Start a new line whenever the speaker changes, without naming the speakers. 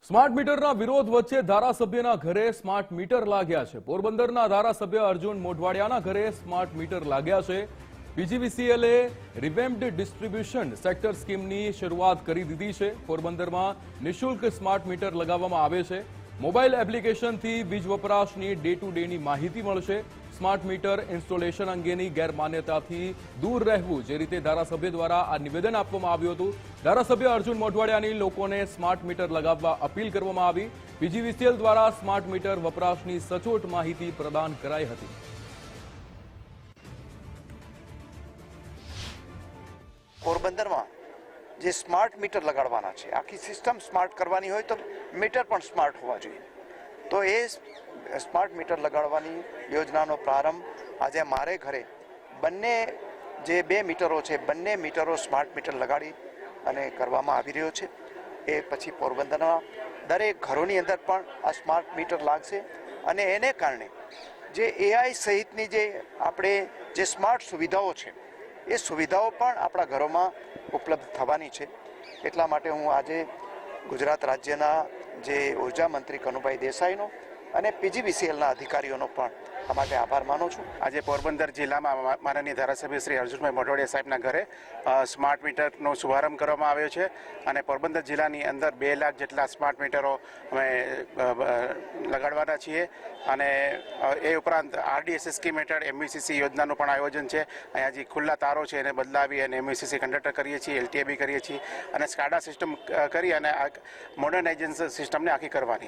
Smart મીટરના વિરોધ વચ્ચે ધારાસભ્યના ઘરે સ્માર્ટ મીટર લાગ્યા છે। પોરબંદરના ધારાસભ્ય અર્જુન મોઢવાડિયાના ઘરે સ્માર્ટ મીટર લાગ્યા છે। પીજીવીસીએલે રિવેમ્પ્ડ ડિસ્ટ્રીબ્યુશન સેક્ટર સ્કીમની શરૂઆત કરી દીધી છે। પોરબંદરમાં નિઃશુલ્ક સ્માર્ટ મીટર લગાવવામાં આવે છે। મોબાઈલ એપ્લિકેશનથી વીજ વપરાશની ડે ટુ ડેની માહિતી મળશે। સ્માર્ટ મીટર ઇન્સ્ટોલેશન અંગેની ગેરમાન્યતાથી દૂર રહેવું, જે રીતે ધારાસભ્ય દ્વારા આ નિવેદન આપવામાં આવ્યું હતું। ધારાસભ્ય અર્જુન મોઢવાડિયાની લોકોને સ્માર્ટ મીટર લગાવવા અપીલ કરવામાં આવી। પીજીવીસીએલ દ્વારા સ્માર્ટ મીટર વપરાશની સચોટ માહિતી પ્રદાન કરાઈ હતી।
પોરબંદરમાં જે સ્માર્ટ મીટર લગાડવાના છે, આખી સિસ્ટમ સ્માર્ટ કરવાની હોય તો મીટર પણ સ્માર્ટ હોવા જોઈએ। તો એ સ્માર્ટ મીટર લગાડવાની યોજનાનો પ્રારંભ આજે મારે ઘરે બંને જે 2 મીટરો છે, બંને મીટરો સ્માર્ટ મીટર લગાડી અને કરવામાં આવી રહ્યો છે। એ પછી પોરબંદરના દરેક ઘરોની અંદર પણ આ સ્માર્ટ મીટર લાગશે અને એને કારણે જે એઆઈ સહિતની જે આપણે જે સ્માર્ટ સુવિધાઓ છે, એ સુવિધાઓ પણ આપણા ઘરોમાં ઉપલબ્ધ થવાની છે। એટલા માટે હું આજે ગુજરાત રાજ્યના જે ઉર્જા મંત્રી કનુભાઈ દેસાઈનો અને પીજીવીસીએલના અધિકારીઓનો પણ આ માટે આભાર માનું છું।
આજે પોરબંદર જિલ્લામાં માનનીય ધારાસભ્ય શ્રી અર્જુનભાઈ મોઢવાડિયા સાહેબના ઘરે સ્માર્ટ મીટરનો શુભારંભ કરવામાં આવ્યો છે અને પોરબંદર જિલ્લાની અંદર 2 લાખ જેટલા સ્માર્ટ મીટરો અમે લગાડવાના છીએ અને એ ઉપરાંત આરડીએસએસ સ્કીમ હેઠળ એમવીસીસી યોજનાનું પણ આયોજન છે। અહીંયા જે ખુલ્લા તારો છે એને બદલાવી અને એમવીસીસી કંડક્ટર કરીએ છીએ, એલટીએ બી કરીએ છીએ અને સ્કાડા સિસ્ટમ કરી અને આ મોડર્નાઇઝેશન સિસ્ટમને આખી કરવાની છે।